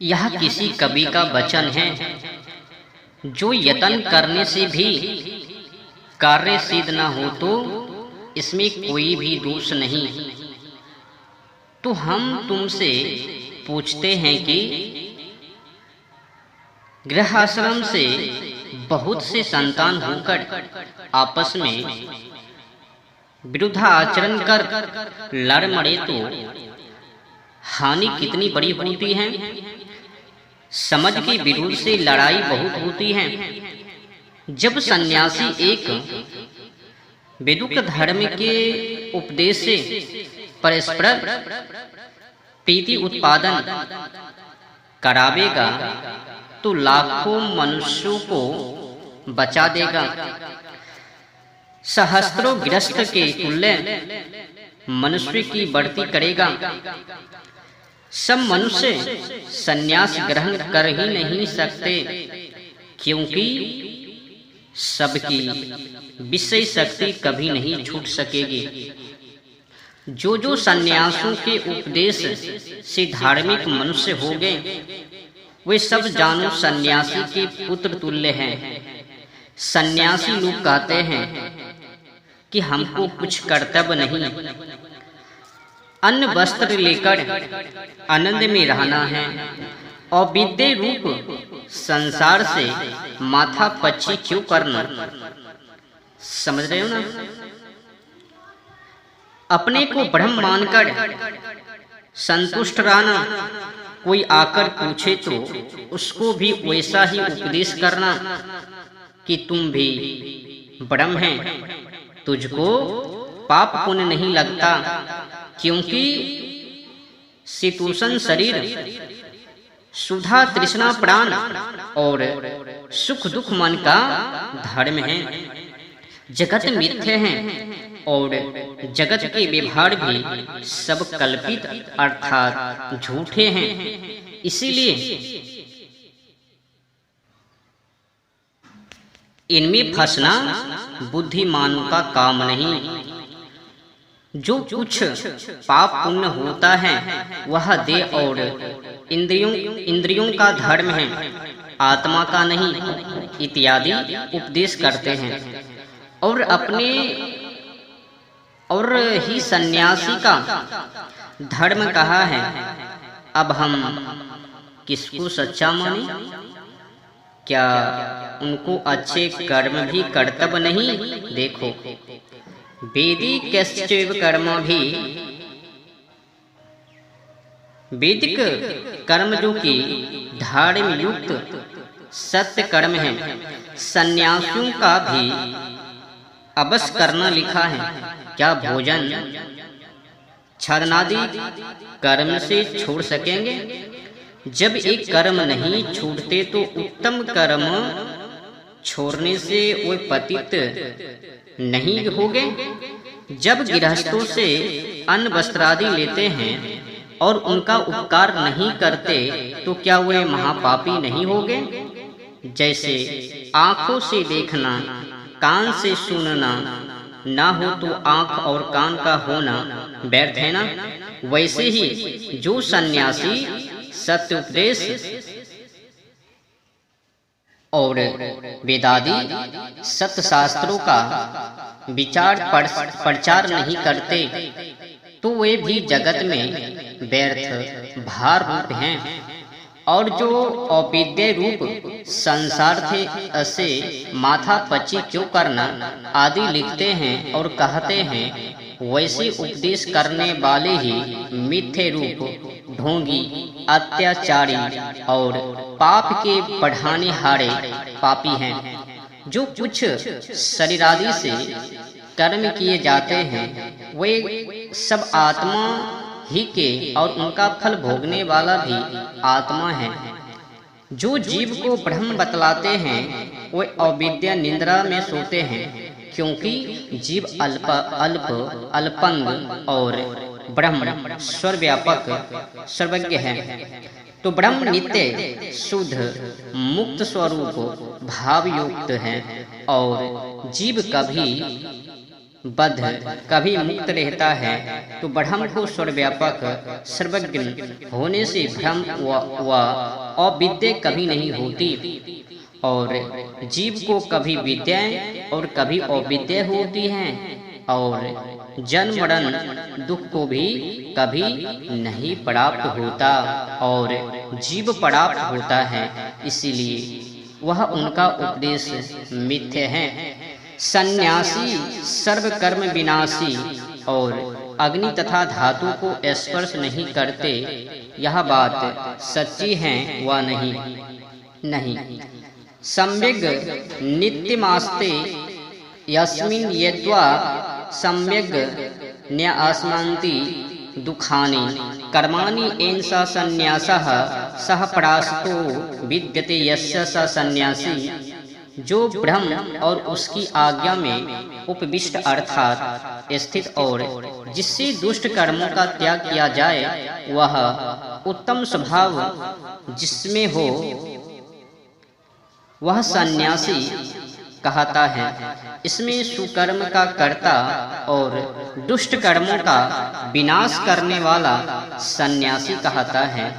यह किसी कवि का वचन है, जो यत्न करने से भी कार्य सिद्ध न हो तो इसमें कोई भी दोष नहीं। तो हम तुमसे पूछते हैं कि गृह आश्रम से बहुत से संतान होकर आपस में विरुद्धाचरण कर लड़ मरे तो हानि कितनी बड़ी होती है। समझ के विरुद्ध से लड़ाई बहुत होती है। जब सन्यासी एक वेदुक धर्म के उपदेश से परस्पर प्रीति उत्पादन करावेगा तो लाखों मनुष्यों को बचा देगा। सहस्त्रों गृहस्थ के तुल्य मनुष्य की बढ़ती करेगा। सब मनुष्य संन्यास ग्रहण कर ही नहीं सकते, क्योंकि सबकी विषय शक्ति कभी नहीं छूट सकेगी। जो संन्यासों के उपदेश से धार्मिक मनुष्य हो गए, वे सब जानो सन्यासी के पुत्र तुल्य हैं। सन्यासी लोग कहते हैं कि हमको कुछ कर्तव्य नहीं, अन्न वस्त्र लेकर आनंद में रहना है और विद्या रूप संसार से माथा पच्ची क्यों करना। समझ रहे हो ना? अपने को ब्रह्म मानकर संतुष्ट रहना। कोई आकर पूछे तो उसको भी वैसा ही उपदेश करना कि तुम भी ब्रह्म है, तुझको पाप पुण्य नहीं लगता, क्योंकि शीतोष्ण शरीर, सुधा तृष्णा प्राण और सुख दुख मन का धर्म है। जगत मिथ्य है और जगत के व्यवहार भी सब कल्पित अर्थात झूठे हैं। इसीलिए इनमें फंसना बुद्धिमानों का काम नहीं। जो कुछ पाप पुण्य होता है वह देह और इंद्रियों का धर्म है, आत्मा का नहीं, इत्यादि उपदेश करते हैं। और अपने और ही सन्यासी का धर्म कहा है। अब हम किसको सच्चा माने? क्या उनको अच्छे कर्म भी कर्तव्य नहीं? देखो, वैदिक कर्म भी, वैदिक कर्म जो कि धर्म युक्त सत्य कर्म है, सन्यासियों का भी अवश्य करना लिखा है। क्या भोजन छदनादि कर्म से छोड़ सकेंगे? जब एक कर्म नहीं छूटते तो उत्तम कर्म छोड़ने से वे पतित नहीं होंगे। जब गृहस्थों से अन्न वस्त्रादि लेते हैं और उनका उपकार नहीं करते तो क्या वे महापापी नहीं होंगे? जैसे आंखों से देखना, कान से सुनना ना हो तो आंख और कान का होना व्यर्थ है ना। वैसे ही जो सन्यासी सत्य उपदेश और वेदादि सत्य शास्त्रों का विचार प्रचार नहीं करते तो वे भी जगत में व्यर्थ भार रूप हैं। और जो अविद्या रूप संसार थे असे माथा पच्ची क्यों करना आदि लिखते हैं और कहते हैं, वैसे उपदेश करने वाले ही मिथ्य रूप ढोंगी, अत्याचारी और पाप के बढ़ाने हारे पापी हैं। जो कुछ शरीरादि से कर्म किए जाते हैं वे सब आत्मा ही के और उनका फल भोगने वाला भी आत्मा है। जो जीव को ब्रह्म बतलाते हैं वे अविद्या निंद्रा में सोते हैं, क्योंकि जीव अल्पंग और ब्रह्म सर्वव्यापक सर्वज्ञ है। तो ब्रह्म नित्य शुद्ध मुक्त स्वरूप भाव युक्त है और जीव कभी बद्ध कभी मुक्त रहता है, तो ब्रह्म को सर्वव्यापक सर्वज्ञ होने से भ्रम व अविद्या कभी नहीं होती, और जीव को कभी विद्या और कभी अविद्या होती है, और जन्म मरण दुख को भी कभी नहीं प्राप्त होता और जीव प्राप्त होता है, इसीलिए वह उनका उपदेश मिथ्या है। सन्यासी सर्व कर्म विनाशी और अग्नि तथा धातु को स्पर्श नहीं करते, यह बात सच्ची है व नहीं। सम्यग् नित्यमास्ते यस्मिन् यद्वा सम्यग् न्यासमन्ति दुखानि कर्माणि येन स सन्न्यासः सः परास्तो विद्यते यस्य स सन्यासी। जो ब्रह्म और उसकी आज्ञा में उपविष्ट अर्थात स्थित और जिससे दुष्ट कर्मों का त्याग किया जाए, वह उत्तम स्वभाव जिसमें हो वह सन्यासी कहता है। इसमें सुकर्म का कर्ता और दुष्ट कर्मों का विनाश करने वाला सन्यासी कहता है।